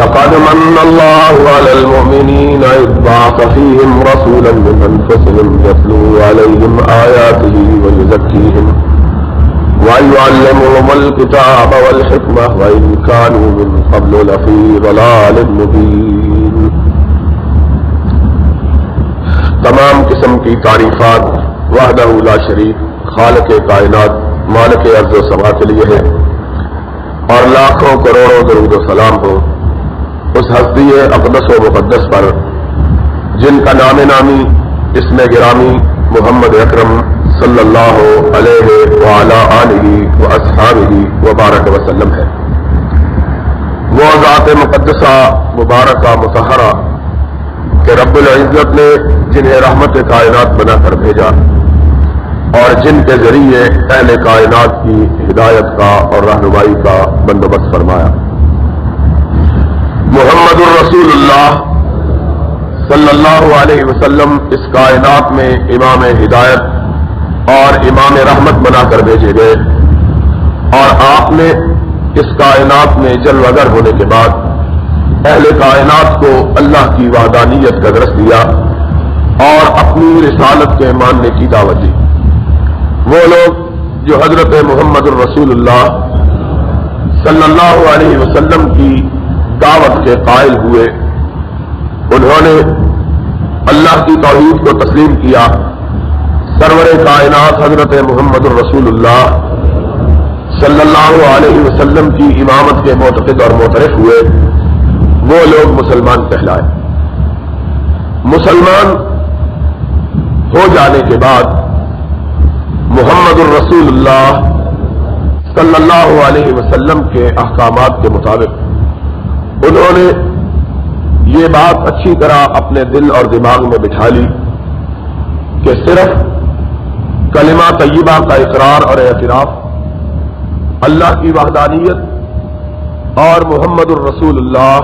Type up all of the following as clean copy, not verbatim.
لقد من الله على المؤمنين إذ بعث فيهم رسولا من أنفسهم يتلو عليهم آياته ويزكيهم ويعلمهم الكتاب والحكمة وإن كانوا من قبل لفي ضلال مبين. تمام قسم کی تعریفات وحدہ لا شریک خالق کائنات مالک ارض و سما کے لیے ہے، اور لاکھوں کروڑوں درود و سلام ہو اس ہستی اقدس و مقدس پر جن کا نام نامی اسم گرامی محمد اکرم صلی اللہ علیہ وعلی آلہ واصحابہ وبارک وسلم ہے. وہ ذات مقدسہ مبارکہ مطہرہ کہ رب العزت نے جنہیں رحمت کائنات بنا کر بھیجا اور جن کے ذریعے اہل کائنات کی ہدایت کا اور رہنمائی کا بندوبست فرمایا. محمد الرسول اللہ صلی اللہ علیہ وسلم اس کائنات میں امام ہدایت اور امام رحمت بنا کر بھیجے گئے، اور آپ نے اس کائنات میں جلوہ گر ہونے کے بعد اہل کائنات کو اللہ کی وحدانیت کا درس دیا اور اپنی رسالت کے ماننے کی دعوت دی. وہ لوگ جو حضرت محمد الرسول اللہ صلی اللہ علیہ وسلم کی دعوت کے قائل ہوئے، انہوں نے اللہ کی توحید کو تسلیم کیا، سرور کائنات حضرت محمد الرسول اللہ صلی اللہ علیہ وسلم کی امامت کے معتقد اور معترف ہوئے، وہ لوگ مسلمان کہلائے. مسلمان ہو جانے کے بعد محمد الرسول اللہ صلی اللہ علیہ وسلم کے احکامات کے مطابق انہوں نے یہ بات اچھی طرح اپنے دل اور دماغ میں بٹھا لی کہ صرف کلمہ طیبہ کا اقرار اور اعتراف، اللہ کی وحدانیت اور محمد الرسول اللہ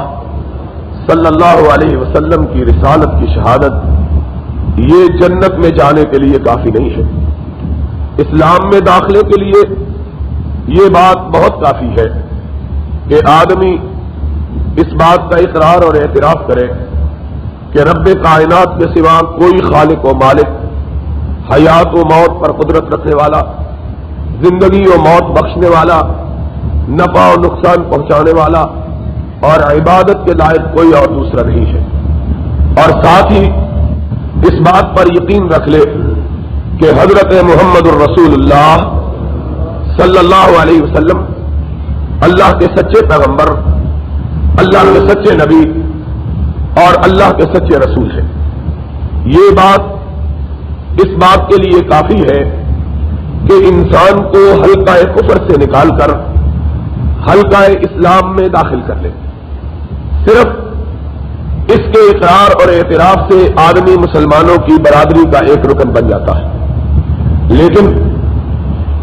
صلی اللہ علیہ وسلم کی رسالت کی شہادت یہ جنت میں جانے کے لیے کافی نہیں ہے. اسلام میں داخلے کے لیے یہ بات بہت کافی ہے کہ آدمی اس بات کا اقرار اور اعتراف کرے کہ رب کائنات کے سوا کوئی خالق و مالک، حیات و موت پر قدرت رکھنے والا، زندگی و موت بخشنے والا، نفع و نقصان پہنچانے والا اور عبادت کے لائق کوئی اور دوسرا نہیں ہے. اور ساتھ ہی اس بات پر یقین رکھ لے کہ حضرت محمد الرسول اللہ صلی اللہ علیہ وسلم اللہ کے سچے پیغمبر، اللہ کے سچے نبی اور اللہ کے سچے رسول ہیں. یہ بات اس بات کے لیے کافی ہے کہ انسان کو حلقہ کفر سے نکال کر حلقہ اسلام میں داخل کر لے. صرف اس کے اقرار اور اعتراف سے آدمی مسلمانوں کی برادری کا ایک رکن بن جاتا ہے. لیکن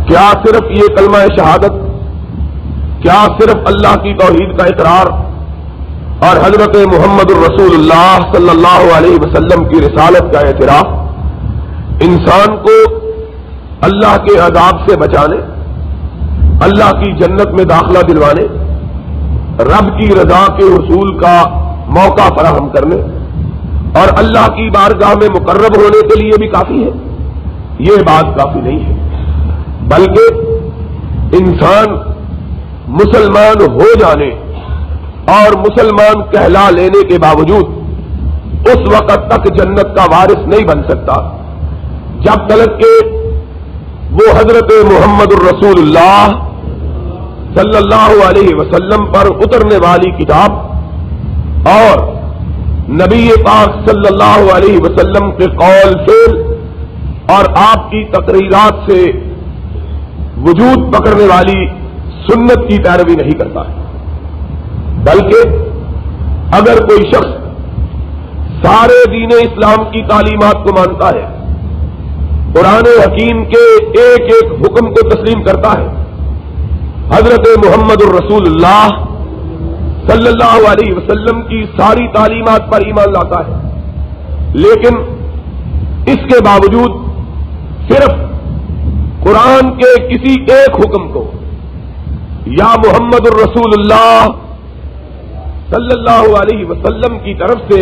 کیا صرف یہ کلمہ شہادت، کیا صرف اللہ کی توحید کا اقرار اور حضرت محمد الرسول اللہ صلی اللہ علیہ وسلم کی رسالت کا اعتراف انسان کو اللہ کے عذاب سے بچانے، اللہ کی جنت میں داخلہ دلوانے، رب کی رضا کے حصول کا موقع فراہم کرنے اور اللہ کی بارگاہ میں مقرب ہونے کے لیے بھی کافی ہے؟ یہ بات کافی نہیں ہے، بلکہ انسان مسلمان ہو جانے اور مسلمان کہلا لینے کے باوجود اس وقت تک جنت کا وارث نہیں بن سکتا جب تک کہ وہ حضرت محمد الرسول اللہ صلی اللہ علیہ وسلم پر اترنے والی کتاب اور نبی پاک صلی اللہ علیہ وسلم کے قول فعل اور آپ کی تقریرات سے وجود پکڑنے والی سنت کی پیروی نہیں کرتا ہے. بلکہ اگر کوئی شخص سارے دین اسلام کی تعلیمات کو مانتا ہے، قرآن حکیم کے ایک ایک حکم کو تسلیم کرتا ہے، حضرت محمد الرسول اللہ صلی اللہ علیہ وسلم کی ساری تعلیمات پر ایمان لاتا ہے، لیکن اس کے باوجود صرف قرآن کے کسی ایک حکم کو یا محمد الرسول اللہ صلی اللہ علیہ وسلم کی طرف سے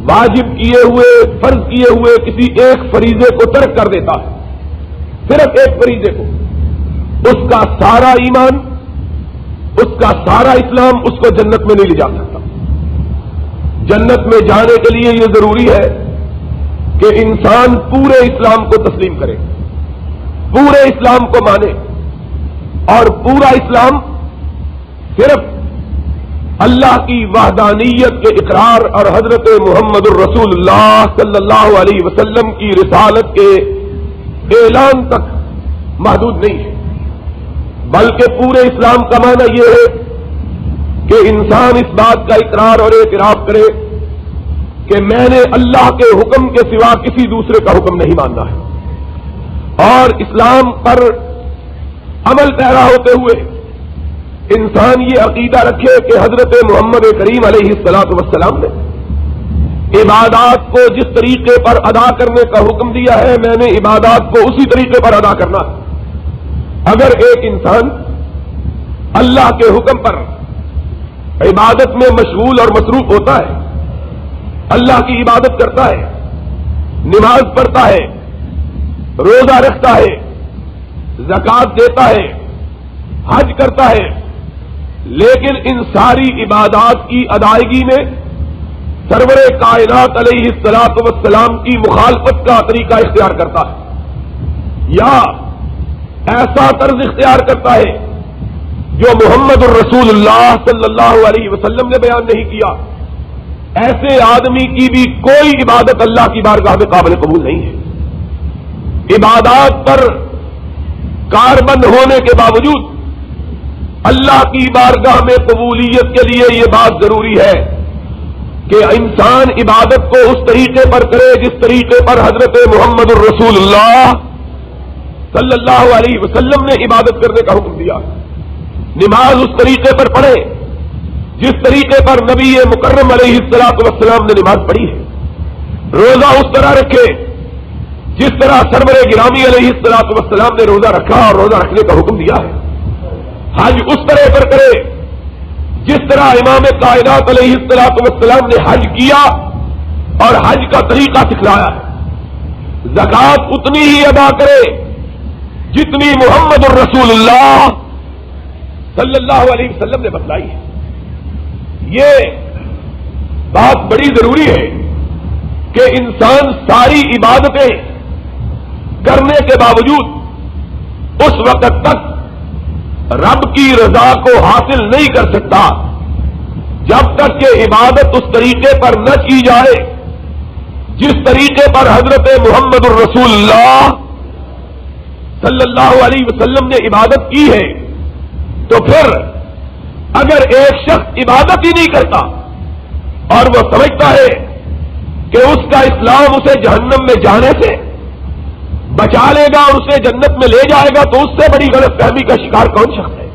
واجب کیے ہوئے فرض کیے ہوئے کسی ایک فریضے کو ترک کر دیتا ہے، صرف ایک فریضے کو، اس کا سارا ایمان، اس کا سارا اسلام اس کو جنت میں نہیں لے جا سکتا۔ جنت میں جانے کے لیے یہ ضروری ہے کہ انسان پورے اسلام کو تسلیم کرے، پورے اسلام کو مانے، اور پورا اسلام صرف اللہ کی وحدانیت کے اقرار اور حضرت محمد الرسول اللہ صلی اللہ علیہ وسلم کی رسالت کے اعلان تک محدود نہیں ہے، بلکہ پورے اسلام کا معنی یہ ہے کہ انسان اس بات کا اقرار اور اعتراف کرے کہ میں نے اللہ کے حکم کے سوا کسی دوسرے کا حکم نہیں ماننا ہے، اور اسلام پر عمل پیرا ہوتے ہوئے انسان یہ عقیدہ رکھے کہ حضرت محمد کریم علیہ الصلوۃ والسلام نے عبادات کو جس طریقے پر ادا کرنے کا حکم دیا ہے، میں نے عبادات کو اسی طریقے پر ادا کرنا ہے۔ اگر ایک انسان اللہ کے حکم پر عبادت میں مشغول اور مصروف ہوتا ہے، اللہ کی عبادت کرتا ہے، نماز پڑھتا ہے، روزہ رکھتا ہے، زکوٰۃ دیتا ہے، حج کرتا ہے، لیکن ان ساری عبادات کی ادائیگی میں سرور کائنات علیہ الصلوۃ والسلام کی مخالفت کا طریقہ اختیار کرتا ہے، یا ایسا طرز اختیار کرتا ہے جو محمد الرسول اللہ صلی اللہ علیہ وسلم نے بیان نہیں کیا، ایسے آدمی کی بھی کوئی عبادت اللہ کی بارگاہ میں قابل قبول نہیں ہے۔ عبادات پر کاربند ہونے کے باوجود اللہ کی بارگاہ میں قبولیت کے لیے یہ بات ضروری ہے کہ انسان عبادت کو اس طریقے پر کرے جس طریقے پر حضرت محمد الرسول اللہ صلی اللہ علیہ وسلم نے عبادت کرنے کا حکم دیا۔ نماز اس طریقے پر پڑھے جس طریقے پر نبی مکرم علیہ الصلوۃ والسلام نے نماز پڑھی ہے۔ روزہ اس طرح رکھے جس طرح سرور گرامی علیہ الصلوۃ والسلام نے روزہ رکھا اور روزہ رکھنے کا حکم دیا ہے۔ حج اس طرح پر کرے جس طرح امام کائنات علیہ الصلوۃ والسلام نے حج کیا اور حج کا طریقہ سکھلایا ہے۔ زکوٰۃ اتنی ہی ادا کرے جتنی محمد الرسول اللہ صلی اللہ علیہ وسلم نے بتلائی ہے۔ یہ بات بڑی ضروری ہے کہ انسان ساری عبادتیں کرنے کے باوجود اس وقت تک رب کی رضا کو حاصل نہیں کر سکتا جب تک کہ عبادت اس طریقے پر نہ کی جائے جس طریقے پر حضرت محمد الرسول اللہ صلی اللہ علیہ وسلم نے عبادت کی ہے۔ تو پھر اگر ایک شخص عبادت ہی نہیں کرتا اور وہ سمجھتا ہے کہ اس کا اسلام اسے جہنم میں جانے سے بچا لے گا اور اسے جنت میں لے جائے گا، تو اس سے بڑی غلط فہمی کا شکار کون شخص ہے؟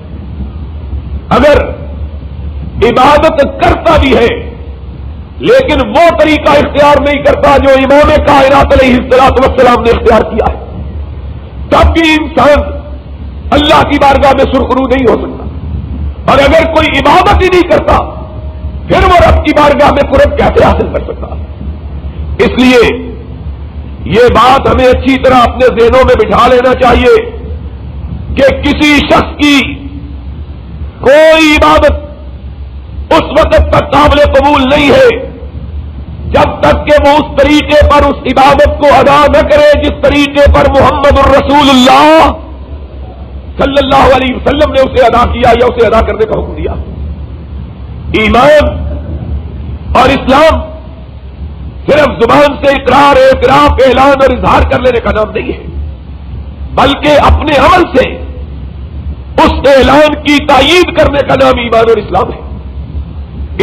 اگر عبادت کرتا بھی ہے لیکن وہ طریقہ اختیار نہیں کرتا جو امام کائنات علیہ الصلوۃ والسلام نے اختیار کیا ہے، تب بھی انسان اللہ کی بارگاہ میں سرخرو نہیں ہو سکتا۔ اور اگر کوئی عبادت ہی نہیں کرتا پھر وہ رب کی بارگاہ میں قرب کیسے حاصل کر سکتا؟ اس لیے یہ بات ہمیں اچھی طرح اپنے ذہنوں میں بٹھا لینا چاہیے کہ کسی شخص کی کوئی عبادت اس وقت تک قابل قبول نہیں ہے جب تک کہ وہ اس طریقے پر اس عبادت کو ادا نہ کرے جس طریقے پر محمد الرسول اللہ صلی اللہ علیہ وسلم نے اسے ادا کیا یا اسے ادا کرنے کا حکم دیا۔ ایمان اور اسلام صرف زبان سے اقرار اعتراف اعلان اور اظہار کر لینے کا نام نہیں ہے، بلکہ اپنے عمل سے اس اعلان کی تائید کرنے کا نام ایمان اور اسلام ہے۔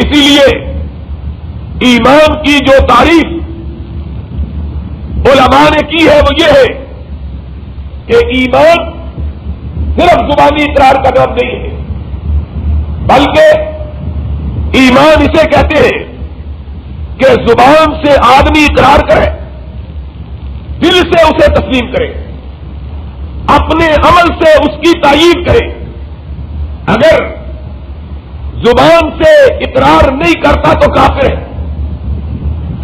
اسی لیے ایمان کی جو تعریف علماء نے کی ہے وہ یہ ہے کہ ایمان صرف زبانی اقرار کا نام نہیں ہے، بلکہ ایمان اسے کہتے ہیں کہ زبان سے آدمی اقرار کرے، دل سے اسے تسلیم کرے، اپنے عمل سے اس کی تائید کرے۔ اگر زبان سے اقرار نہیں کرتا تو کافر ہے،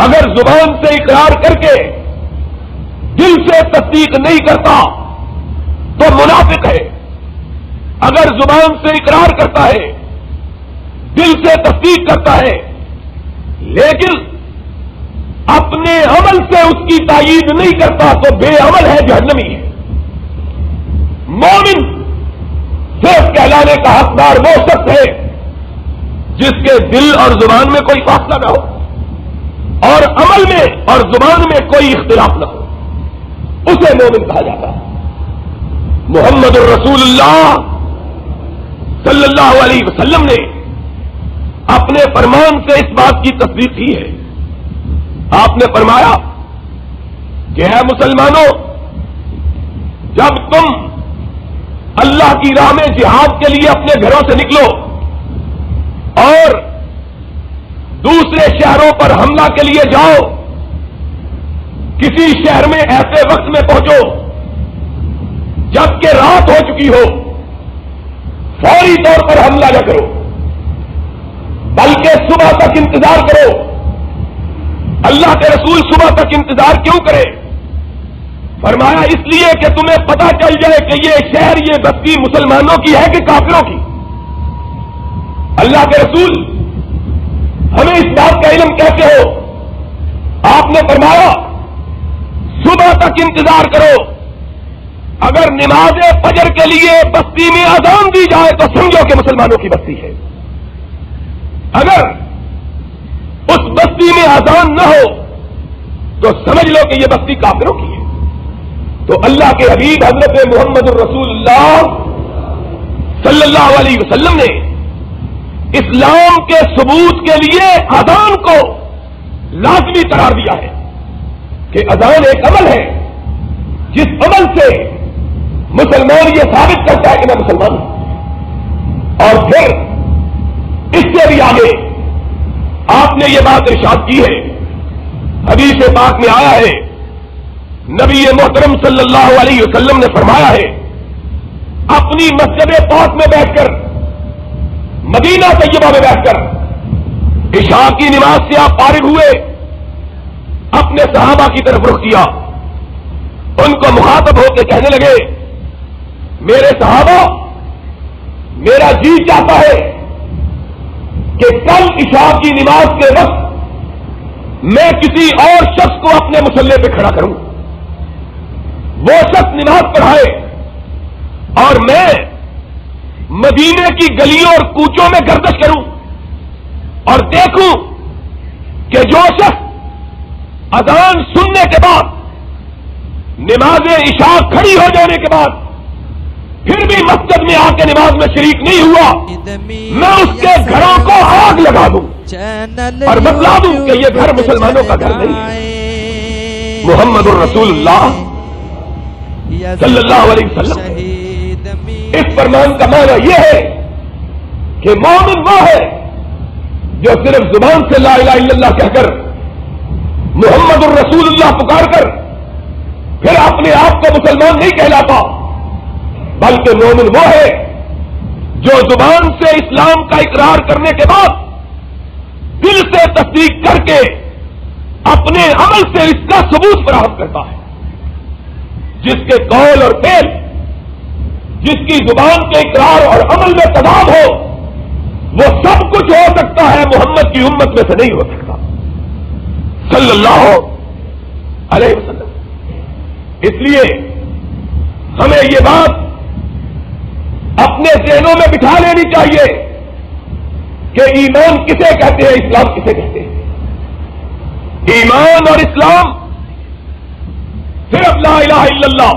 اگر زبان سے اقرار کر کے دل سے تصدیق نہیں کرتا تو منافق ہے، اگر زبان سے اقرار کرتا ہے دل سے تصدیق کرتا ہے لیکن اپنے عمل سے اس کی تائید نہیں کرتا تو بے عمل ہے، جہنمی ہے۔ مومن صرف کہلانے کا حقدار وہ شخص ہے جس کے دل اور زبان میں کوئی فاصلہ نہ ہو اور عمل میں اور زبان میں کوئی اختلاف نہ ہو، اسے مومن کہا جاتا ہے۔ محمد الرسول اللہ صلی اللہ علیہ وسلم نے اپنے فرمان سے اس بات کی تصدیق کی ہے۔ آپ نے فرمایا کہ ہے مسلمانوں، جب تم اللہ کی راہ میں جہاد کے لیے اپنے گھروں سے نکلو اور دوسرے شہروں پر حملہ کے لیے جاؤ، کسی شہر میں ایسے وقت میں پہنچو جبکہ رات ہو چکی ہو، فوری طور پر حملہ نہ کرو بلکہ صبح تک انتظار کرو۔ اللہ کے رسول صبح تک انتظار کیوں کرے؟ فرمایا اس لیے کہ تمہیں پتہ چل جائے کہ یہ شہر یہ بستی مسلمانوں کی ہے کہ کافروں کی۔ اللہ کے رسول ہمیں اس بات کا علم کیسے ہو؟ آپ نے فرمایا صبح تک انتظار کرو، اگر نماز فجر کے لیے بستی میں اذان دی جائے تو سمجھو کہ مسلمانوں کی بستی ہے، اگر اس بستی میں اذان نہ ہو تو سمجھ لو کہ یہ بستی کافروں کی ہے۔ تو اللہ کے حبیب حضرت محمد الرسول اللہ صلی اللہ علیہ وسلم نے اسلام کے ثبوت کے لیے اذان کو لازمی قرار دیا ہے کہ اذان ایک عمل ہے جس عمل سے مسلمان یہ ثابت کرتا ہے کہ میں مسلمان ہوں۔ اور پھر اس سے بھی آگے آپ نے یہ بات ارشاد کی ہے، حدیث پاک میں آیا ہے، نبی محترم صلی اللہ علیہ وسلم نے فرمایا ہے، اپنی مسجد پاک میں بیٹھ کر، مدینہ طیبہ میں بیٹھ کر عشاء کی نماز سے آپ فارغ ہوئے، اپنے صحابہ کی طرف رخ کیا، ان کو مخاطب ہو کے کہنے لگے، میرے صحابہ، میرا جی چاہتا ہے کہ کل عشاء کی نماز کے وقت میں کسی اور شخص کو اپنے مصلے پہ کھڑا کروں، وہ شخص نماز پڑھائے اور میں مدینے کی گلیوں اور کوچوں میں گردش کروں اور دیکھوں کہ جو شخص اذان سننے کے بعد نماز عشاء کھڑی ہو جانے کے بعد پھر بھی مسجد میں آ کے نماز میں شریک نہیں ہوا، میں اس کے گھروں کو آگ لگا دوں اور بتلا دوں کہ یہ گھر مسلمانوں کا گھر نہیں ہے۔ محمد الرسول اللہ صلی اللہ علیہ وسلم اس فرمان کا معنی یہ ہے کہ مومن وہ ہے جو صرف زبان سے لا الہ الا اللہ کہہ کر محمد الرسول اللہ پکار کر پھر اپنے آپ کو مسلمان نہیں کہلاتا، بلکہ مومن وہ ہے جو زبان سے اسلام کا اقرار کرنے کے بعد دل سے تصدیق کر کے اپنے عمل سے اس کا ثبوت فراہم کرتا ہے۔ جس کے قول اور فعل، جس کی زبان کے اقرار اور عمل میں تضاد ہو، وہ سب کچھ ہو سکتا ہے، محمد کی امت میں سے نہیں ہو سکتا صلی اللہ علیہ وسلم۔ اس لیے ہمیں یہ بات اپنے ذہنوں میں بٹھا لینی چاہیے کہ ایمان کسے کہتے ہیں، اسلام کسے کہتے ہیں۔ ایمان اور اسلام صرف لا الہ الا اللہ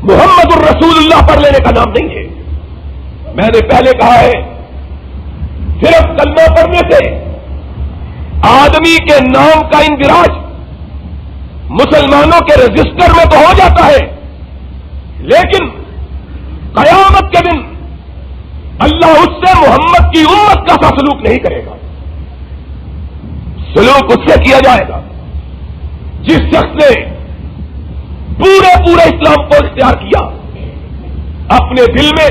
محمد الرسول اللہ پڑھ لینے کا نام نہیں ہے۔ میں نے پہلے کہا ہے، صرف کلمہ پڑھنے سے آدمی کے نام کا اندراج مسلمانوں کے رجسٹر میں تو ہو جاتا ہے، لیکن قیامت کے دن اللہ اس سے محمد کی امت کا سا سلوک نہیں کرے گا۔ سلوک اس سے کیا جائے گا جس شخص نے پورے اسلام کو اختیار کیا، اپنے دل میں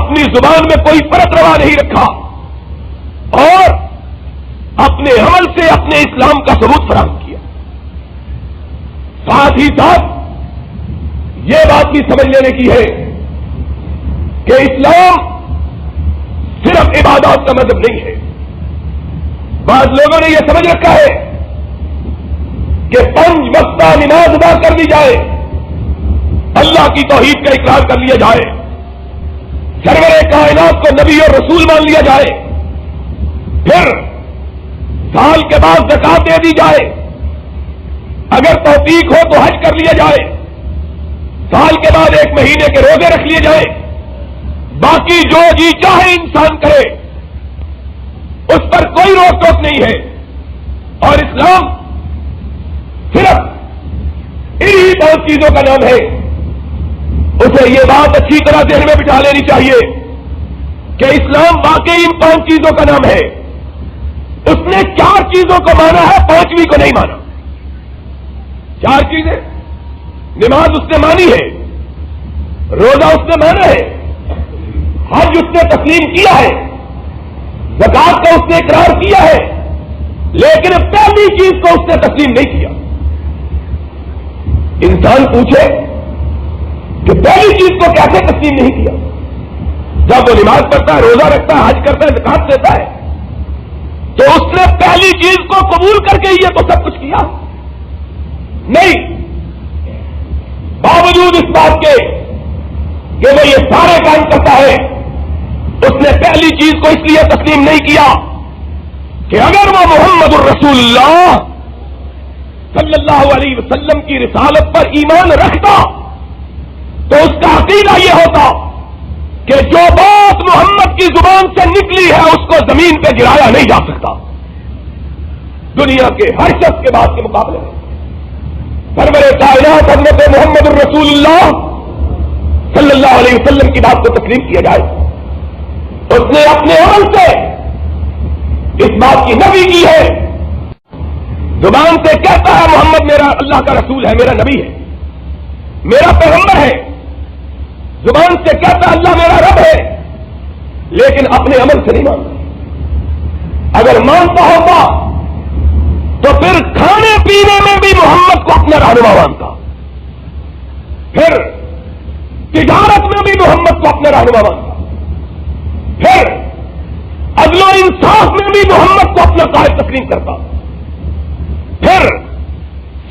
اپنی زبان میں کوئی فرق روا نہیں رکھا اور اپنے عمل سے اپنے اسلام کا ثبوت فراہم کیا. ساتھ ہی ساتھ یہ بات بھی سمجھ لینے کی ہے کہ اسلام صرف عبادات کا مذہب نہیں ہے. بعض لوگوں نے یہ سمجھ رکھا ہے کہ 5 وقتہ نماز ادا کر دی جائے, اللہ کی توحید کا اقرار کر لیا جائے, سرور کائنات کو نبی اور رسول مان لیا جائے, پھر سال کے بعد زکات دے دی جائے, اگر توفیق ہو تو حج کر لیا جائے, سال کے بعد 1 مہینے کے روزے رکھ لیے جائے, باقی جو جی چاہے انسان کرے اس پر کوئی روک ٹوک نہیں ہے. اور اسلام صرف انہی 5 چیزوں کا نام ہے. اسے یہ بات اچھی طرح ذہن میں بٹھا لینی چاہیے کہ اسلام واقعی ان 5 چیزوں کا نام ہے. اس نے 4 چیزوں کو مانا ہے, 5ویں کو نہیں مانا. 4 چیزیں نماز اس نے مانی ہے, روزہ اس نے مانا ہے, حج اس نے تسلیم کیا ہے, زکات کا اس نے اقرار کیا ہے, لیکن پہلی چیز کو اس نے تسلیم نہیں کیا. انسان پوچھے کہ پہلی چیز کو کیسے تسلیم نہیں کیا؟ جب وہ نماز پڑھتا ہے, روزہ رکھتا ہے, حج کرتا ہے, زکات دیتا ہے, تو اس نے پہلی چیز کو قبول کر کے یہ تو سب کچھ کیا نہیں. باوجود اس بات کے کہ وہ یہ سارے کام کرتا ہے, اس نے پہلی چیز کو اس لیے تسلیم نہیں کیا کہ اگر وہ محمد الرسول اللہ صلی اللہ علیہ وسلم کی رسالت پر ایمان رکھتا تو اس کا عقیدہ یہ ہوتا کہ جو بات محمد کی زبان سے نکلی ہے اس کو زمین پہ گرایا نہیں جا سکتا. دنیا کے ہر شخص کے بات کے مقابلے میں سرور کائنات حضرت محمد الرسول اللہ صلی اللہ علیہ وسلم کی بات کو تسلیم کیا جائے. اس نے اپنے عمل سے اس بات کی نفی کی ہے. زبان سے کہتا ہے محمد میرا اللہ کا رسول ہے, میرا نبی ہے, میرا پیغمبر ہے, زبان سے کہتا ہے اللہ میرا رب ہے, لیکن اپنے عمل سے نہیں مانتا. اگر مانتا ہوتا تو پھر کھانے پینے میں بھی محمد کو اپنا رہنما مانتا, پھر تجارت میں بھی محمد کو اپنا رہنما مانتا, پھر عدل و انصاف میں بھی محمد کو اپنا قائد تسلیم کرتا, پھر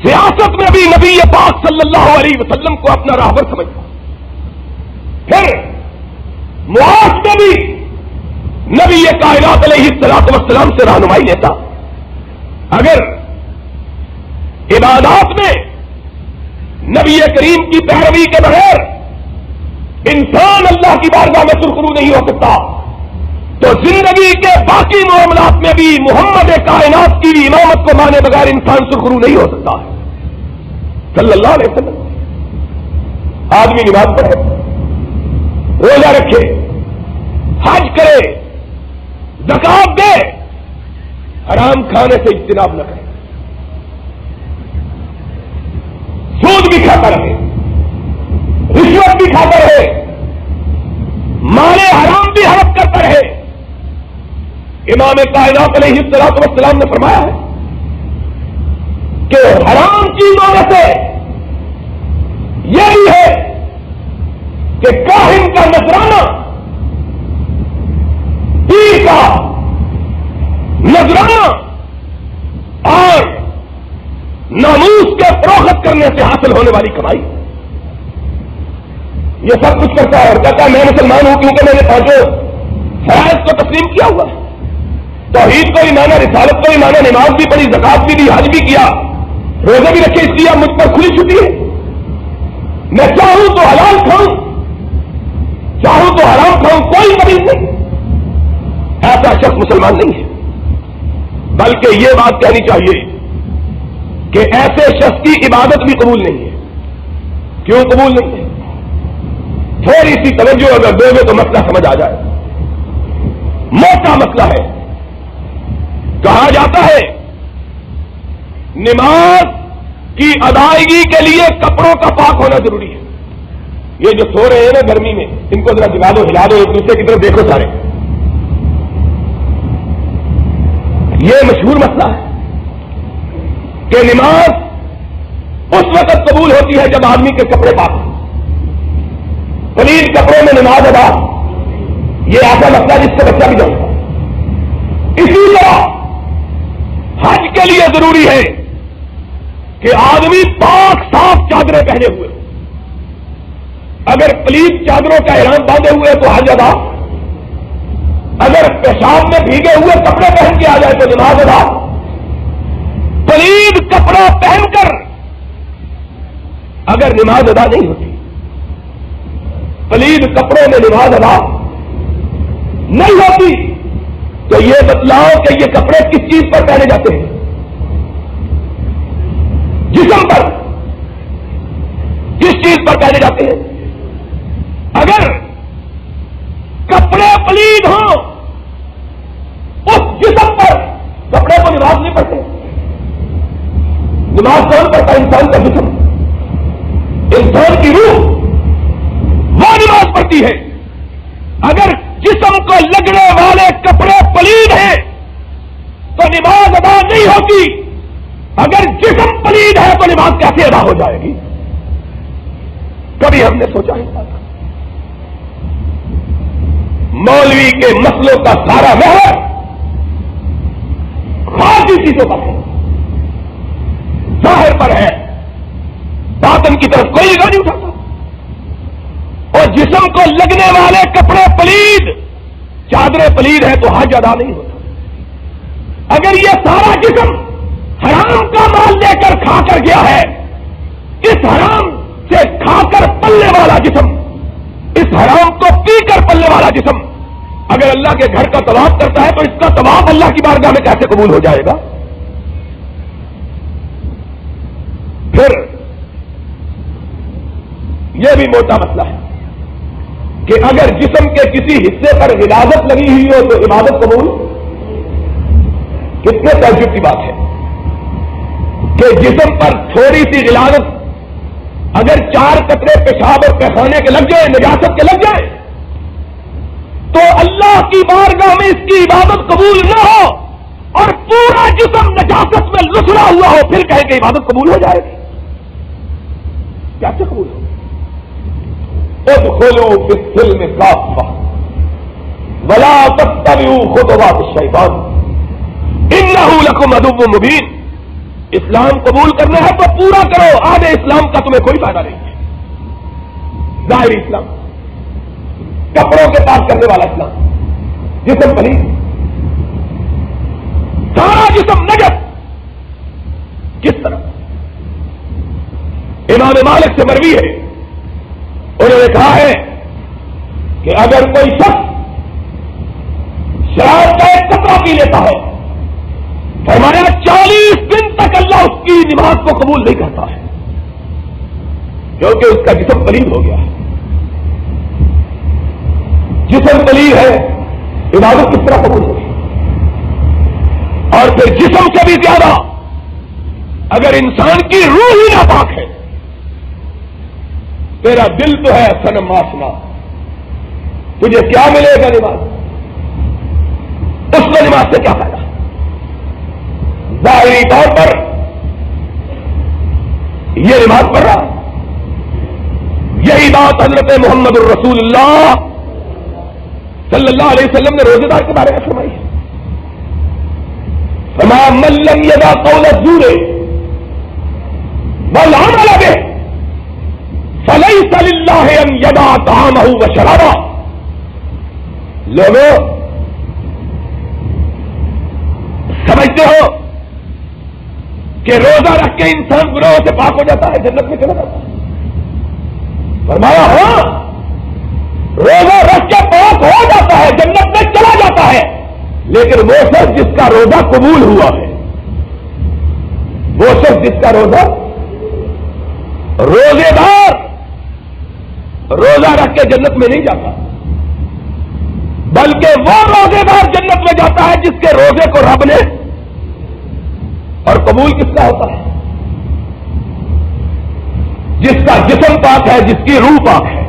سیاست میں بھی نبی پاک صلی اللہ علیہ وسلم کو اپنا راہبر سمجھتا, پھر معاش میں بھی نبی کائنات علیہ الصلوۃ والسلام سے رہنمائی لیتا. اگر عبادات میں نبی کریم کی پیروی کے بغیر انسان اللہ کی بارگاہ میں سرخرو نہیں ہو سکتا, تو زندگی کے باقی معاملات میں بھی محمد کائنات کی امامت کو مانے بغیر انسان سرخرو نہیں ہو سکتا ہے صلی اللہ علیہ وسلم. آدمی نماز پڑھے, روزہ رکھے, حج کرے, زکات دے, حرام کھانے سے اجتناب نہ کرے, سود بھی کھاتا رہے, رشوت بھی کھاتا رہے, مال حرام بھی ہڑپ کرتا رہے. امام کائنات علیہ الصلوۃ والسلام نے فرمایا ہے کہ حرام چیزوں میں سے یہ بھی ہے کہ کاہن کا نذرانہ, پیر کا نذرانہ اور ناموس کے فروخت کرنے سے حاصل ہونے والی کمائی, یہ سب کچھ کرتا ہے اور کہتا ہے میں مسلمان ہوں کیونکہ میں نے 5 فرائض کو تسلیم کیا ہوا, توحید کو بھی مانا, رسالت کو بھی مانا, نماز بھی پڑھی, زکات بھی دی, حج بھی کیا, روزے بھی رکھے, اس لیے مجھ پر کھلی چھٹی ہے. میں چاہوں تو حلال کھاؤں, چاہوں تو حرام کھاؤں, کوئی قبیل نہیں. ایسا شخص مسلمان نہیں ہے. بلکہ یہ بات کہنی چاہیے کہ ایسے شخص کی عبادت بھی قبول نہیں ہے. کیوں قبول نہیں ہے؟ تھوڑی سی توجہ اگر دو گے تو مسئلہ سمجھ آ جائے. موٹا مسئلہ ہے. کہا جاتا ہے نماز کی ادائیگی کے لیے کپڑوں کا پاک ہونا ضروری ہے. یہ جو سو رہے ہیں نا گرمی میں، ان کو ذرا جگا دو، ہلا دو، ایک دوسرے کی طرف دیکھو سارے. یہ مشہور مسئلہ ہے کہ نماز اس وقت قبول ہوتی ہے جب آدمی کے کپڑے پاک ہوں. پلید کپڑوں میں نماز ادا، یہ ایسا مسئلہ جس سے بچہ بھی جانتا. اسی طرح حج کے لیے ضروری ہے کہ آدمی پاک صاف چادریں پہنے ہوئے. اگر پلید چادروں کا احرام باندھے ہوئے تو حج ادا، اگر پیشاب میں بھیگے ہوئے کپڑے پہن کے آ جائے تو نماز ادا. پلید کپڑا پہن کر اگر نماز ادا نہیں ہوتی، پلید کپڑوں میں نماز ادا نہیں ہوتی، تو یہ بتلاؤ کہ یہ کپڑے کس چیز پر پہنے جاتے ہیں؟ جسم پر. کس چیز پر پہنے جاتے ہیں؟ اگر کپڑے پلید ہوں اس جسم پر کپڑے کو نماز نہیں پڑھتے. نماز کون پڑھتا ہے؟ انسان کا جسم، انسان کی روح، وہ نماز پڑھتی ہے. اگر جسم کو لگنے والے کپڑے پلید ہیں تو نماز ادا نہیں ہوتی. اگر جسم پلید ہے تو نماز کیسے ادا ہو جائے گی؟ کبھی ہم نے سوچا ہی نہیں. مولوی کے مسئلوں کا سارا محور خارجی چیزوں پر ہے، ظاہر پر ہے، باطن کی طرف کوئی نگاہ نہیں اٹھاتا. اور جسم کو لگنے والے کپڑے پلید، چادریں پلید ہیں تو حج ادا نہیں ہوتا. اگر یہ سارا جسم حرام کا مال لے کر کھا کر گیا ہے، اس حرام سے کھا کر پلنے والا جسم، اس حرام کو پی کر پلنے والا جسم اگر اللہ کے گھر کا طواف کرتا ہے تو اس کا طواف اللہ کی بارگاہ میں کیسے قبول ہو جائے گا؟ پھر یہ بھی موٹا مسئلہ ہے کہ اگر جسم کے کسی حصے پر غلاظت لگی ہوئی ہو تو عبادت قبول؟ کتنے تعجب کی بات ہے کہ جسم پر تھوڑی سی غلاظت اگر 4 قطرے پیشاب اور پیخانے کے لگ جائیں، نجاست کے لگ جائیں، تو اللہ کی بارگاہ میں اس کی عبادت قبول نہ ہو اور پورا جسم نجاست میں لسڑا ہوا ہو، پھر کہیں کہ عبادت قبول ہو جائے گی؟ کیسے قبول ہو؟ ادخلوا فی السلم کافہ ولا تتبعوا خطوات الشیطان انہ لکم عدو مبین. اسلام قبول کرنا ہے تو پورا کرو، آدھے اسلام کا تمہیں کوئی فائدہ نہیں ہے. ظاہری اسلام، کپڑوں کے پاس کرنے والا اسلام، جسم پلید، سارا جسم نجس. کس طرح؟ امام مالک سے مروی ہے، انہوں نے کہا ہے کہ اگر کوئی شخص شراب کا ایک قطرہ پی لیتا ہے، فرمایا 40 دن تک اللہ اس کی نماز کو قبول نہیں کرتا ہے، کیونکہ اس کا جسم پلید ہو گیا ہے. جسم پلید ہے، عبادت کس طرح قبول ہوگی؟ اور پھر جسم سے بھی زیادہ اگر انسان کی روح ہی ناپاک ہے، تیرا دل تو ہے صنم آسنا، تجھے کیا ملے گا نماز؟ اس کو نماز سے کیا فائدہ؟ ظاہری طور پر یہ نماز پڑھ رہا. یہی بات حضرت محمد الرسول اللہ صلی اللہ علیہ وسلم نے روزے دار کے بارے میں فرمائی ہے. فرمایا من لم یدع قول الزور والعمل به فلیس للہ ان یدع طعامہ وشرابہ. لوگوں سمجھتے ہو کہ روزہ رکھ کے انسان گناہوں سے پاک ہو جاتا ہے، جنت میں چلا جاتا ہے؟ فرمایا ہاں، روزہ رکھ کے پاک ہو جاتا ہے، جنت میں چلا جاتا ہے، لیکن وہ شخص جس کا روزہ قبول ہوا ہے، وہ شخص جس کا روزہ، روزے دار روزہ رکھ کے جنت میں نہیں جاتا، بلکہ وہ روزے دار جنت میں جاتا ہے جس کے روزے کو رب نے، اور قبول کس کا ہوتا ہے؟ جس کا جسم پاک ہے، جس کی روح پاک ہے.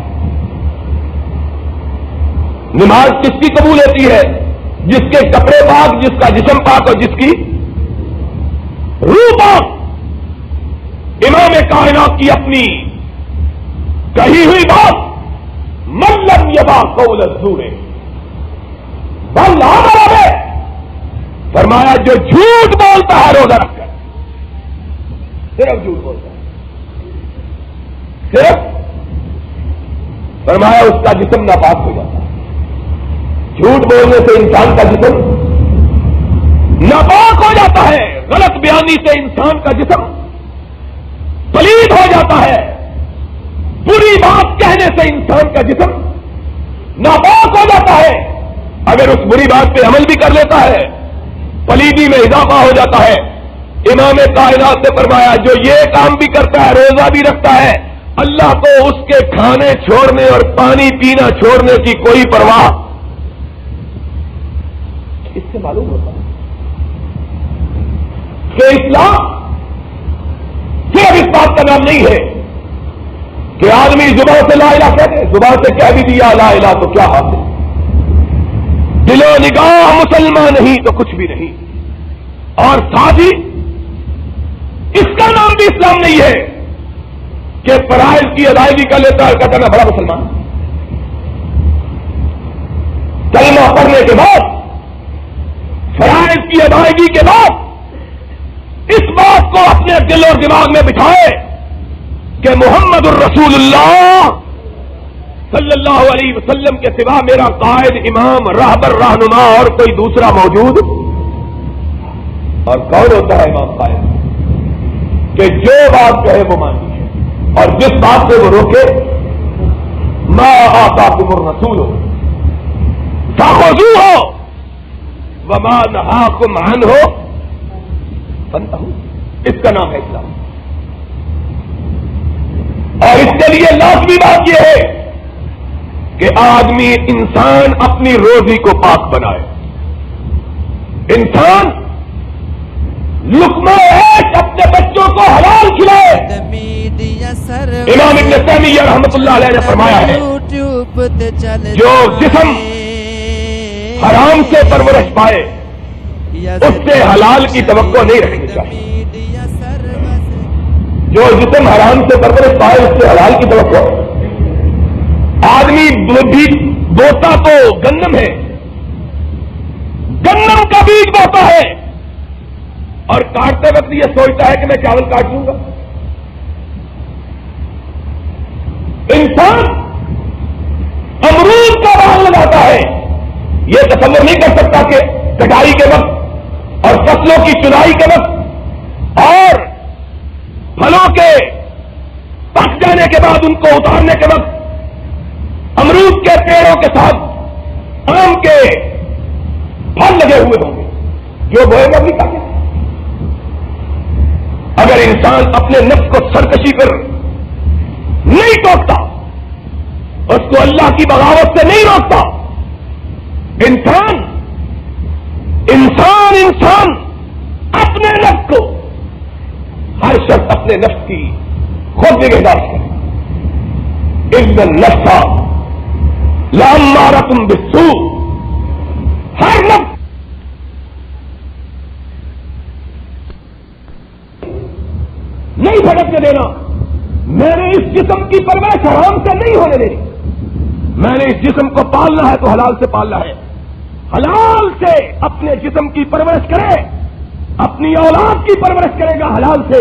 نماز کس کی قبول ہوتی ہے؟ جس کے کپڑے پاک، جس کا جسم پاک اور جس کی روح پاک۔ امام کائنات کی اپنی کہی ہوئی بات، من لم یدع قول الزور والعمل به، فرمایا جو جھوٹ بولتا ہے روزہ رکھ کر، صرف جھوٹ بولتا ہے، صرف فرمایا اس کا جسم ناپاک ہو جاتا ہے۔ جھوٹ بولنے سے انسان کا جسم ناپاک ہو جاتا ہے، غلط بیانی سے انسان کا جسم پلید ہو جاتا ہے، بری بات کہنے سے انسان کا جسم ناپاک ہو جاتا ہے، اگر اس بری بات پہ عمل بھی کر لیتا ہے پلیدی میں اضافہ ہو جاتا ہے۔ امام کائنات نے فرمایا جو یہ کام بھی کرتا ہے، روزہ بھی رکھتا ہے، اللہ کو اس کے کھانے چھوڑنے اور پانی پینا چھوڑنے کی کوئی پرواہ۔ اس سے معلوم ہوتا ہے کہ اسلام صرف اس بات کا نام نہیں ہے کہ آدمی زبان سے لا الہ کہہ دے، زبان سے کہہ بھی دیا لا الہ تو کیا حاصل، دل و نگاہ مسلمان نہیں تو کچھ بھی نہیں، اور ساتھ ہی اس کا نام بھی اسلام نہیں ہے کہ فرائض کی ادائیگی کر لیتا ہے، کہتا میں بڑا مسلمان۔ کلمہ پڑھنے کے بعد، فرائض کی ادائیگی کے بعد اس بات کو اپنے دل اور دماغ میں بٹھائے کہ محمد الرسول اللہ صلی اللہ علیہ وسلم کے سوا میرا قائد، امام، راہبر، رہنما اور کوئی دوسرا موجود۔ اور کون ہوتا ہے امام قائد؟ کہ جو بات کہے وہ مانی ہے اور جس بات سے وہ روکے، ما آتاکم الرسول فخذوہ وما نہاکم عنہ فانتہوا، اس کا نام ہے اسلام۔ اور اس کے لیے لازمی بات یہ ہے کہ آدمی، انسان اپنی روزی کو پاک بنائے، انسان لقمہ ایک اپنے بچوں کو حلال کھلائے۔ امام ابن تیمیہ رحمۃ اللہ علیہ نے فرمایا ہے جو جسم حرام سے پرورش پائے اس سے حلال کی توقع نہیں رکھنی چاہیے، جو جسم حرام سے پرورش پائے اس سے حلال کی توقع۔ آدمی بھی بوتا تو گندم ہے، گندم کا بیج بوتا ہے اور کاٹتے وقت یہ سوچتا ہے کہ میں چاول کاٹ لوں گا۔ انسان امرود کا باغ لگاتا ہے، یہ تصور نہیں کر سکتا کہ کٹائی کے وقت اور فصلوں کی چنائی کے وقت اور پھلوں کے پک جانے کے بعد ان کو اتارنے کے وقت امرود کے پیڑوں کے ساتھ آم کے پھل لگے ہوئے ہوں گے، جو بوئے گا بھی کھاتے۔ اگر انسان اپنے نفس کو سرکشی پر نہیں ٹوکتا، اس کو اللہ کی بغاوت سے نہیں روکتا، انسان اپنے نفس کو، ہر شخص اپنے نفس کی خود نگہداشت کرے۔ ان النفس لامارۃ بالسوء، ہر نفس نہیں بھٹکنے دینا۔ میں نے اس جسم کی پرورش حرام سے نہیں ہونے دینی، میں نے اس جسم کو پالنا ہے تو حلال سے پالنا ہے، حلال سے اپنے جسم کی پرورش کرے، اپنی اولاد کی پرورش کرے گا حلال سے،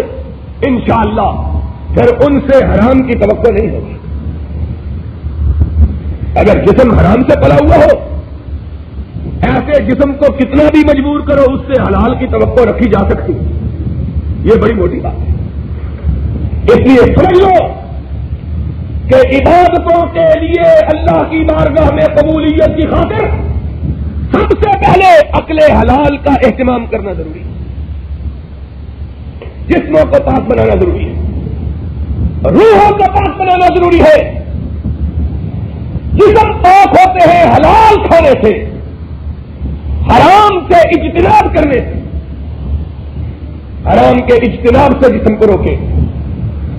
انشاءاللہ پھر ان سے حرام کی توقع نہیں ہوگی۔ اگر جسم حرام سے پلا ہوا ہو، ایسے جسم کو کتنا بھی مجبور کرو اس سے حلال کی توقع رکھی جا سکتی، یہ بڑی موٹی بات ہے۔ اس لیے سمجھ لو کہ عبادتوں کے لیے اللہ کی بارگاہ میں قبولیت کی خاطر سب سے پہلے عقل حلال کا اہتمام کرنا ضروری ہے، جسموں کو پاک بنانا ضروری ہے، روحوں کو پاک بنانا ضروری ہے۔ جسم پاک ہوتے ہیں حلال کھانے سے، حرام سے اجتناب کرنے سے، حرام کے اجتناب سے جسم کو روکے،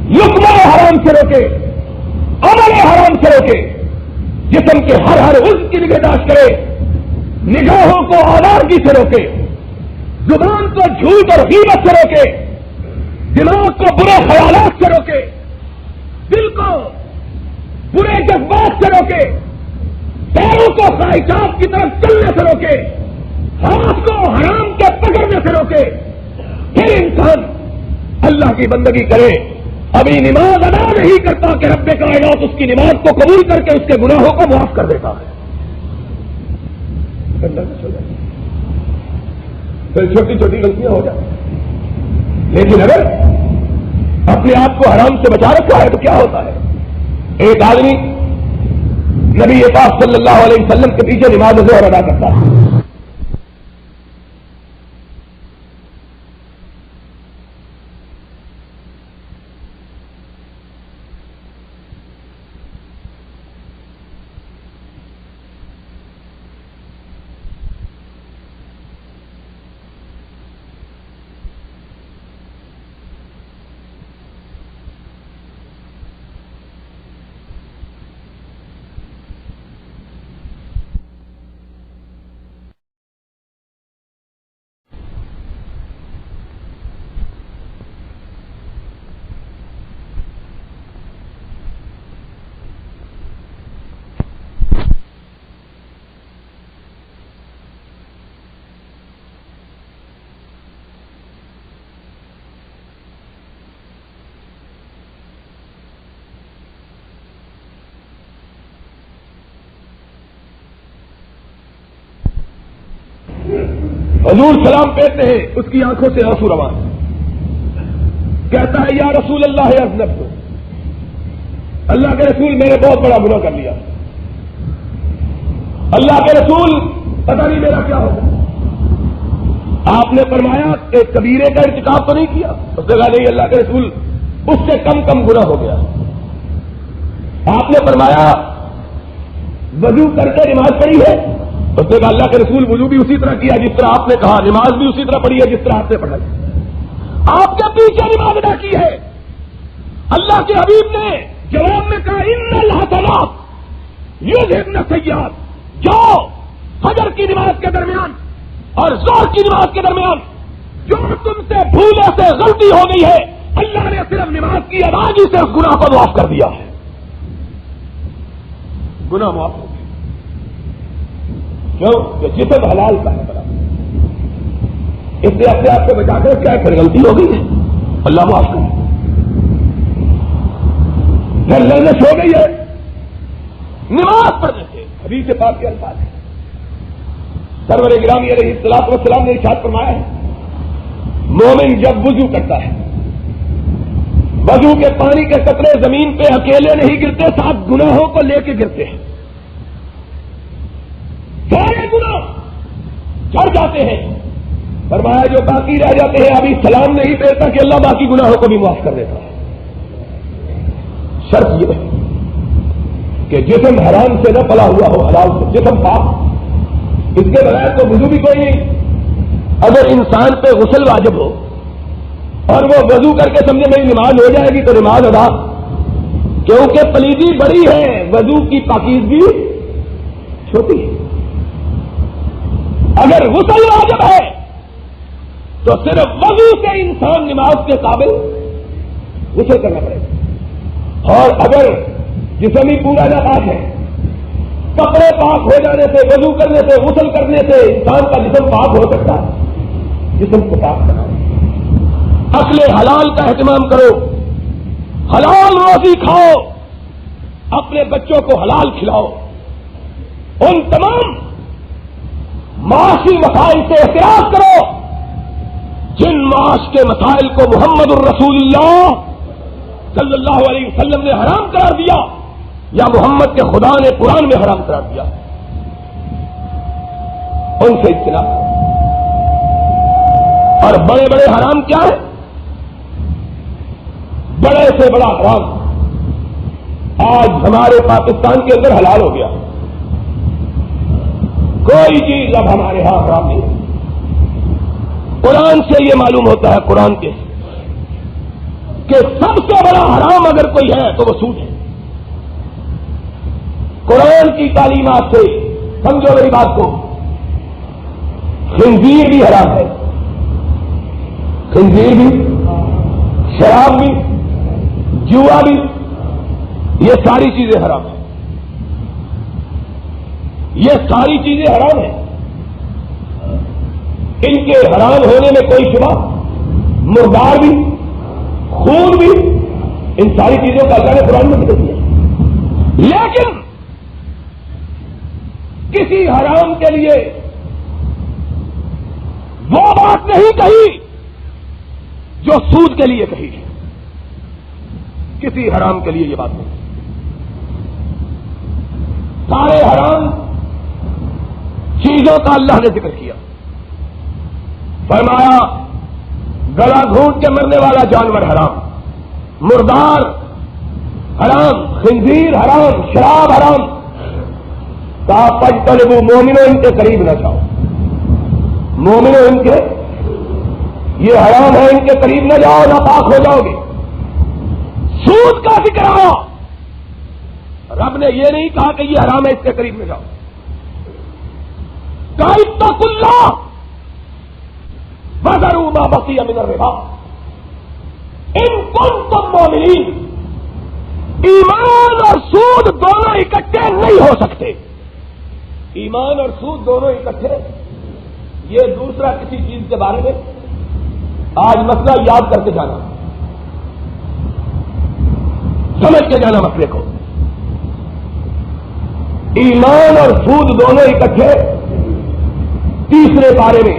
لقمہ حرام سے روکے، عمل حرام سے روکے، جسم کے ہر ہر عضو کی نگہداشت کرے، نگاہوں کو آوارگی سے روکے، زبان کو جھوٹ اور غیبت سے روکے، دماغ کو برے خیالات سے روکے، دل کو برے جذبات سے روکے، پیروں کو خواہشات کی طرف چلنے سے روکے، ہاتھ کو حرام کے پکڑنے سے روکے، پھر انسان اللہ کی بندگی کرے۔ ابھی نماز ادا نہیں کرتا کہ رب کائنات اس کی نماز کو قبول کر کے اس کے گناہوں کو معاف کر دیتا ہے۔ پھر چھوٹی چھوٹی غلطیاں ہو جائیں، لیکن اگر اپنے آپ کو حرام سے بچا رکھا ہے تو کیا ہوتا ہے؟ ایک آدمی نبی پاک صلی اللہ علیہ وسلم کے پیچھے نماز ظہر ادا کرتا ہے، حضور سلام کہتے ہیں، اس کی آنکھوں سے آنسو رواں، کہتا ہے یا رسول اللہ اذنبت، اللہ کے رسول میں نے بہت بڑا گناہ کر لیا، اللہ کے رسول پتہ نہیں میرا کیا ہوگا۔ آپ نے فرمایا کہ کبیرے کا ارتکاب تو نہیں کیا؟ اس نے کہا نہیں اللہ کے رسول، اس سے کم کم گناہ ہو گیا۔ آپ نے فرمایا وضو کر کے نماز پڑھی ہے؟ اس نے کہا اللہ کے رسول وضو بھی اسی طرح کیا جس طرح آپ نے کہا، نماز بھی اسی طرح پڑھی ہے جس طرح آپ نے پڑھا، آپ کے پیچھے نماز ادا کی ہے۔ اللہ کے حبیب نے جواب میں کہا ان الحسنات یذہبن السیئات، جو فجر کی نماز کے درمیان اور ظہر کی نماز کے درمیان جو تم سے بھولے سے غلطی ہو گئی ہے، اللہ نے صرف نماز کی ادائیگی سے اس گناہ کو معاف کر دیا ہے، گناہ معاف ہو گیا۔ کیوں کہ جسم حلال کا ہے بڑا، اس سے اپنے آپ کو بچا کر کیا پھر غلطی ہو گئی ہے اللہ معاف کرے، پھر لرزش ہو گئی ہے نماز پڑھنے سے۔ حدیث پاک کے الفاظ ہیں، سرور گرامی علیہ الصلوۃ والسلام نے ارشاد فرمایا ہے مومن جب وضو کرتا ہے، وضو کے پانی کے قطرے زمین پہ اکیلے نہیں گرتے، ساتھ گناہوں کو لے کے گرتے ہیں، سارے گناہ جھڑ جاتے ہیں۔ فرمایا جو باقی رہ جاتے ہیں ابھی سلام نہیں پھیرتا کہ اللہ باقی گناہوں کو بھی معاف کر دیتا ہے۔ شرط یہ ہے کہ جسم حرام سے نہ پلا ہوا ہو، حلال سے، جسم پاک، اس کے بغیر تو وضو بھی کوئی نہیں۔ اگر انسان پہ غسل واجب ہو اور وہ وضو کر کے سمجھے میری نماز ہو جائے گی تو نماز ادا، کیونکہ پلیدی بڑی ہے، وضو کی پاکیزگی چھوٹی ہے۔ اگر غسل واجب ہے تو صرف وضو سے انسان نماز کے قابل غسل کرنا پڑے گا، اور اگر جسم ہی پورا ناپاک ہے، کپڑے پاک ہو جانے سے، وضو کرنے سے، غسل کرنے سے انسان کا جسم پاک ہو سکتا ہے۔ جسم کو پاک بناؤ، اکل حلال کا اہتمام کرو، حلال روزی کھاؤ، اپنے بچوں کو حلال کھلاؤ، ان تمام معاشی مسائل سے احتراز کرو جن معاش کے مسائل کو محمد الرسول اللہ صلی اللہ علیہ وسلم نے حرام قرار دیا یا محمد کے خدا نے قرآن میں حرام قرار دیا، ان سے اجتناب کرو۔ اور بڑے بڑے حرام کیا ہے؟ بڑے سے بڑا حرام آج ہمارے پاکستان کے اندر حلال ہو گیا، کوئی چیز اب ہمارے ہاں حرام نہیں ہے۔ قرآن سے یہ معلوم ہوتا ہے، قرآن کے کہ سب سے بڑا حرام اگر کوئی ہے تو وہ سود ہے، قرآن کی تعلیمات سے سمجھو میری بات کو، خنزیر بھی حرام ہے، خنزیر بھی، شراب بھی، جوا بھی، یہ ساری چیزیں حرام ہیں، یہ ساری چیزیں حرام ہیں، ان کے حرام ہونے میں کوئی شبہ، مردار بھی، خون بھی، ان ساری چیزوں کا اللہ نے قرآن میں ذکر کیا، لیکن کسی حرام کے لیے وہ بات نہیں کہی جو سود کے لیے کہی ہے، کسی حرام کے لیے یہ بات نہیں، سارے حرام چیزوں کا اللہ نے ذکر کیا، فرمایا گلا گھونٹ کے مرنے والا جانور حرام، مردار حرام، خنزیر حرام، شراب حرام، کہا فاجتنبوا، مومنوں ان کے قریب نہ جاؤ، مومنوں ان کے یہ حرام ہے، ان کے قریب نہ جاؤ، ناپاک ہو جاؤ گے۔ سود کا ذکر آیا، رب نے یہ نہیں کہا کہ یہ حرام ہے اس کے قریب نہ جاؤ، کہا اتقوا اللہ وذروا ما بقي من الربا ان کنتم مؤمنین۔ ایمان اور سود دونوں اکٹھے نہیں ہو سکتے، ایمان اور سود دونوں اکٹھے، یہ دوسرا کسی چیز کے بارے میں آج مسئلہ یاد کر کے جانا، سمجھ کے جانا مسئلے کو، ایمان اور سود دونوں اکٹھے۔ تیسرے بارے میں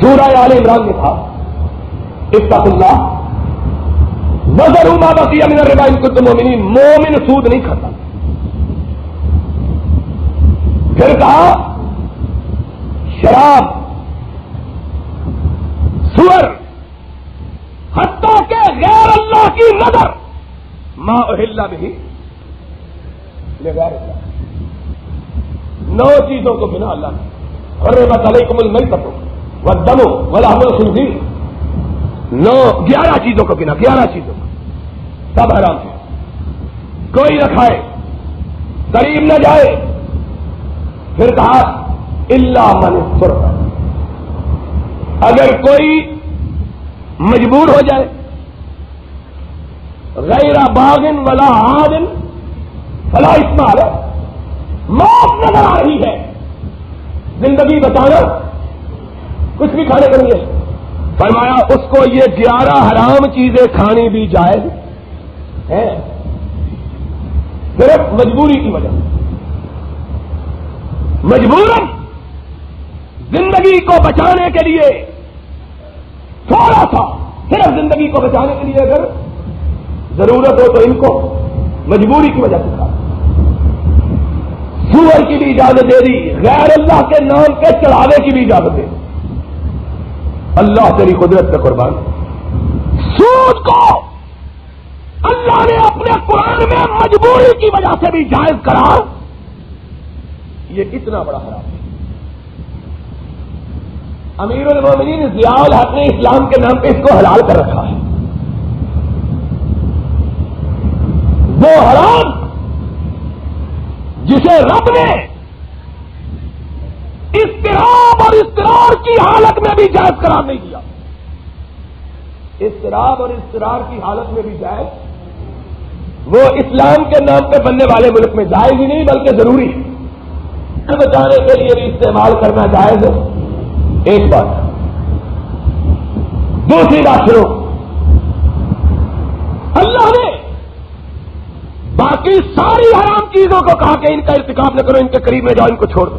سورہ آل عمران میں تھا اتقوا اللہ وذروا ما بقي من الربا ان کنتم مؤمنین، مومن سود نہیں کھاتا۔ پھر کہا شراب، سور، حتیٰ کہ غیر اللہ کی نظر، ما احل بہ لغیر اللہ، 9 چیزوں کو بنا اللہ نے، حرمت علیکم المیتۃ والدم ولحم الخنزیر، 11 چیزوں کو بنا، 11 چیزوں کو سب حرام ہے، کوئی نہ کھائے، قریب نہ جائے۔ پھر کہا الا من اضطر، اگر کوئی مجبور ہو جائے، غیر باغ ولا عاد فلا اثم علیہ، موت نظر آ رہی ہے، زندگی بچانا، کچھ بھی کھانے کو نہیں ہے، فرمایا اس کو یہ 11 حرام چیزیں کھانی بھی جائز ہے، صرف مجبوری کی وجہ سے، مجبوراً زندگی کو بچانے کے لیے، تھوڑا سا صرف زندگی کو بچانے کے لیے اگر ضرورت ہو تو ان کو مجبوری کی وجہ سے کھا، سور کی بھی اجازت دے دی، غیر اللہ کے نام کے چڑھاوے کی بھی اجازت دے دی، اللہ تیری قدرت پہ قربان۔ سود کو اللہ نے اپنے قرآن میں مجبوری کی وجہ سے بھی جائز کرا، یہ اتنا بڑا حرام ہے۔ امیر المومنین ضیاء الحق نے اسلام کے نام پہ اس کو حلال کر رکھا ہے، وہ حرام جسے رب نے اضطراب اور اضطرار کی حالت میں بھی جائز قرار نہیں دیا، اضطراب اور اضطرار کی حالت میں بھی جائز، وہ اسلام کے نام پہ بننے والے ملک میں جائز ہی نہیں بلکہ ضروری ہے، بچانے کے لیے بھی استعمال کرنا جائز ہے، ایک بات۔ دوسری بات سنو، اللہ نے باقی ساری حرام چیزوں کو کہا کہ ان کا ارتکاب نہ کرو، ان کے قریب میں جاؤ، ان کو چھوڑ دو،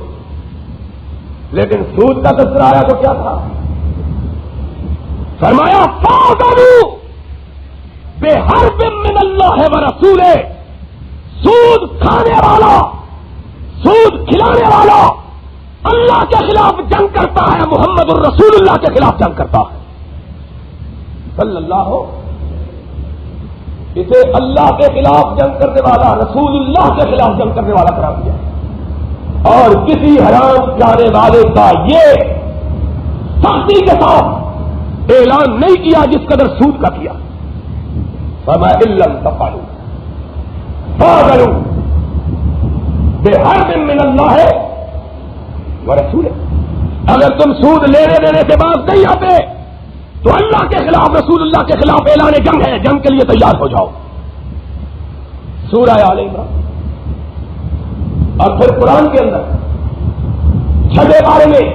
لیکن سود کا تذکرہ آیا تو کیا تھا؟ فرمایا فَاعْتَدُوا بِحَرْبٍ مِّنَ اللَّهِ وَرَسُولِهِ، سود کھانے والا، سود کھلانے والا اللہ کے خلاف جنگ کرتا ہے، محمد الرسول اللہ کے خلاف جنگ کرتا ہے صلی اللہ ہو، اسے اللہ کے خلاف جنگ کرنے والا، رسول اللہ کے خلاف جنگ کرنے والا قرار دیا، اور کسی حرام کھانے والے کا یہ سختی کے ساتھ اعلان نہیں کیا جس قدر سود کا کیا، فَمَا إِن لَّمْ تَفْعَلُوا فَاعْذَرُوا بحرب من اللہ ورسولہ. اگر تم سود لینے دینے سے باز نہیں آتے تو اللہ کے خلاف رسول اللہ کے خلاف اعلان جنگ ہے, جنگ کے لیے تیار ہو جاؤ. سورہ آل عمران. اور پھر قرآن کے اندر چھٹے بارے میں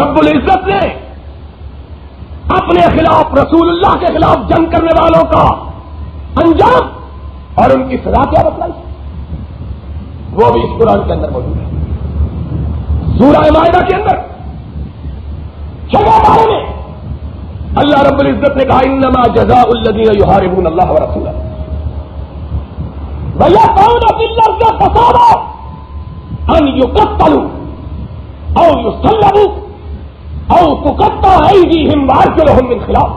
رب العزت نے اپنے خلاف رسول اللہ کے خلاف جنگ کرنے والوں کا انجام اور ان کی سزا کیا بتلائی, وہ بھی اس قرآن کے اندر موجود ہے. سورہ مائدہ کے اندر چھٹے بارے میں اللہ رب العزت نے کہا انما جزاء الذین یحاربون اللہ ورسولہ وَيَسْعَوْنَ فِي الْأَرْضِ فَسَادًا أَن يُقَتَّلُوا أَوْ يُصَلَّبُوا أَوْ تُقَطَّعَ أَيْدِيهِمْ وَأَرْجُلُهُم مِّنْ خِلَافٍ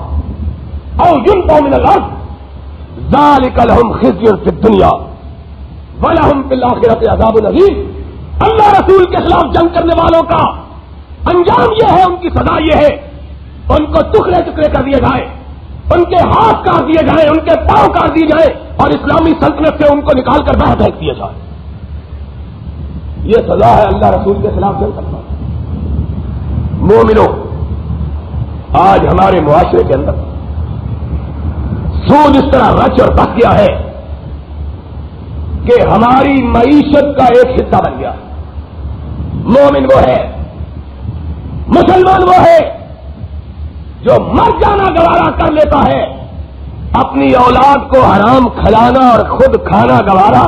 أَوْ يُنفَوْا مِنَ الْأَرْضِ ذَلِكَ لَهُمْ خِزْيٌ فِي الدُّنْيَا وَلَهُمْ فِي الْآخِرَةِ عَذَابٌ عَظِيمٌ. اللہ رسول کے خلاف جنگ کرنے والوں کا انجام یہ ہے, ان کی سزا یہ ہے, ان کو ٹکڑے ٹکڑے کر دیے جائیں, ان کے ہاتھ کاٹ دیے جائیں, ان کے پاؤں کاٹ دیے جائیں اور اسلامی سلطنت سے ان کو نکال کر باہر پھینک دیا جائے. یہ سزا ہے اللہ رسول کے خلاف جنگ کرنا. مومنوں, آج ہمارے معاشرے کے اندر سود اس طرح رچ اور بس گیا ہے کہ ہماری معیشت کا ایک حصہ بن گیا. مومن وہ ہے, مسلمان وہ ہے جو مر جانا گوارا کر لیتا ہے, اپنی اولاد کو حرام کھلانا اور خود کھانا گوارا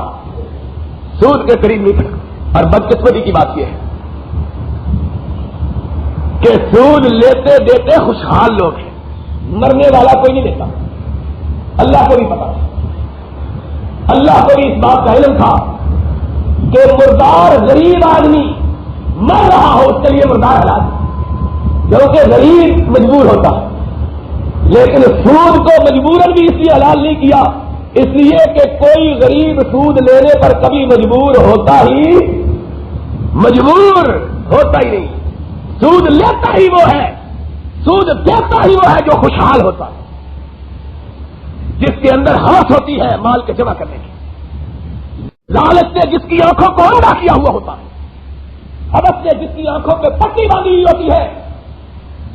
سود کے قریب نہیں تھا. اور بدقسمتی کی بات یہ ہے کہ سود لیتے دیتے خوشحال لوگ ہیں, مرنے والا کوئی نہیں لیتا. اللہ کو بھی پتا, اللہ کو بھی اس بات کا علم تھا کہ مردار غریب آدمی مر رہا ہو اس کے لیے مردار حلال, کیونکہ غریب مجبور ہوتا ہے. لیکن سود کو مجبوراً بھی اس لیے حلال نہیں کیا, اس لیے کہ کوئی غریب سود لینے پر کبھی مجبور ہوتا ہی نہیں. سود لیتا ہی وہ ہے, سود دیتا ہی وہ ہے جو خوشحال ہوتا ہے, جس کے اندر ہوش ہوتی ہے مال کے جمع کرنے کی, لالچ سے جس کی آنکھوں کو اندھا کیا ہوا ہوتا ہے, حوث سے جس کی آنکھوں پہ پٹی باندھی ہوئی ہوتی ہے,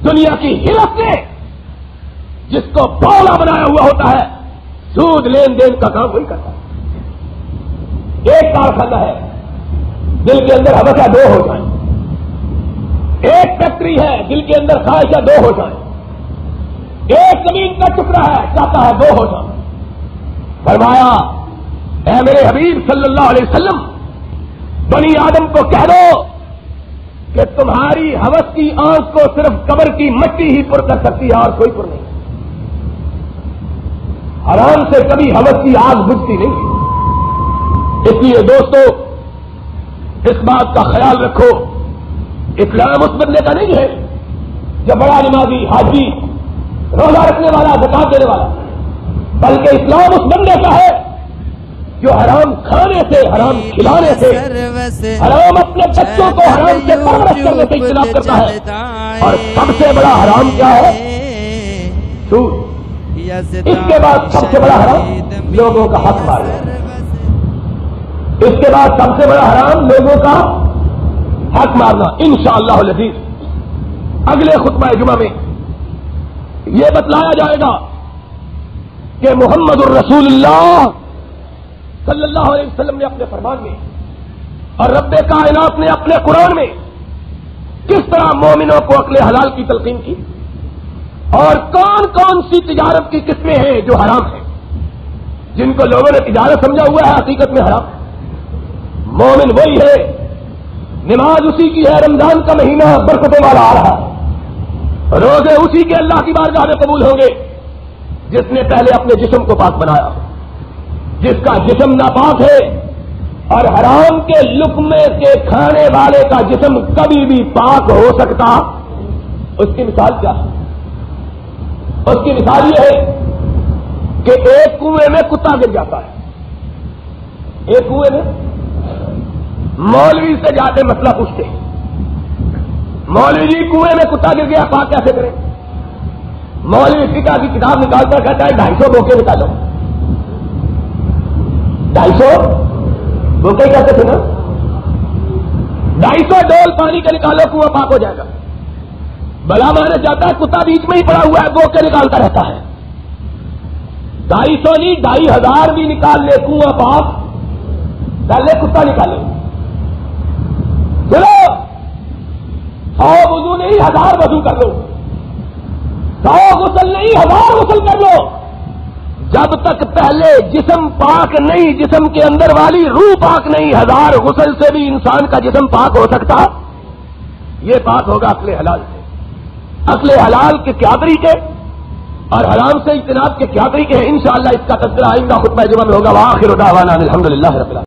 دنیا کی ہرس سے جس کو بولا بنایا ہوا ہوتا ہے, سود لین دین کا کام وہی کرتا ہے. ایک کارخانہ ہے, دل کے اندر حوثہ دو ہو جائیں. ایک فیکٹری ہے, دل کے اندر خواہشہ دو ہو جائیں. ایک زمین کا ٹکڑا ہے, چاہتا ہے دو ہو جائیں. فرمایا اے میرے حبیب صلی اللہ علیہ وسلم, بنی آدم کو کہہ دو کہ تمہاری ہوس کی آنکھ کو صرف قبر کی مٹی ہی پر کر سکتی ہے اور کوئی پر نہیں. حرام سے کبھی ہوس کی آگ بجھتی نہیں. اس لیے دوستو, اس بات کا خیال رکھو, اسلام اس بندے کا نہیں ہے جو بڑا نمازی, حاجی, روزہ رکھنے والا, زکات دینے والا, بلکہ اسلام اس بندے کا ہے جو حرام کھانے سے, حرام کھلانے سے, حرام اپنے بچوں کو حرام سے پرورش کرنے سے اجتناب کرتا ہے. اور سب سے بڑا حرام کیا ہے؟ سود. اس کے بعد سب سے بڑا حرام لوگوں کا حق مارنا. اس کے بعد سب سے بڑا حرام لوگوں کا حق مارنا. انشاءاللہ العزیز اگلے خطبہ جمعہ میں یہ بتلایا جائے گا کہ محمد الرسول اللہ صلی اللہ علیہ وسلم نے اپنے فرمان میں اور رب کائنات نے اپنے قرآن میں کس طرح مومنوں کو عقل حلال کی تلقین کی, اور کون کون سی تجارت کی قسمیں ہیں جو حرام ہیں, جن کو لوگوں نے تجارت سمجھا ہوا ہے, حقیقت میں حرام ہے. مومن وہی ہے, نماز اسی کی ہے, رمضان کا مہینہ برکتوں والا آ رہا ہے, روزے اسی کے اللہ کی بارگاہ میں قبول ہوں گے جس نے پہلے اپنے جسم کو پاک بنایا. جس کا جسم ناپاک ہے اور حرام کے لقمے سے کھانے والے کا جسم کبھی بھی پاک ہو سکتا, اس کی مثال کیا ہے؟ اس کی مثال یہ ہے کہ ایک کنویں میں کتا گر جاتا ہے. ایک کنویں میں مولوی سے جاتے مسئلہ پوچھتے, مولوی جی کنویں میں کتا گر گیا, پاک کیسے کریں؟ مولوی فقہ کی کتاب نکالتا کہتا ہے 250 بوکے نکالو. 250 وہ کیا کہتے تھے نا 250 ڈول پانی کا نکالو کنواں پاک ہو جائے گا. بلا مارا جاتا ہے کتا بیچ میں ہی پڑا ہوا ہے وہ کے نکالتا رہتا ہے. 250 نہیں 2500 بھی نکال لے کنواں پاک پہلے کتا نکالے. چلو 100 وضو نہیں 1000 وضو کر لو, 100 غسل نہیں 1000 غسل کر لو, جب تک پہلے جسم پاک نہیں, جسم کے اندر والی روح پاک نہیں, 1000 غسل سے بھی انسان کا جسم پاک ہو سکتا. یہ پاک ہوگا عقل حلال سے. عقل حلال کے کیا طریقے اور حرام سے اجتناب کے کیا طریقے ہیں, انشاءاللہ اس کا تذکرہ آئندہ خطبہ جمعہ میں ہوگا. وآخر دعوانا الحمدللہ رب العالمین.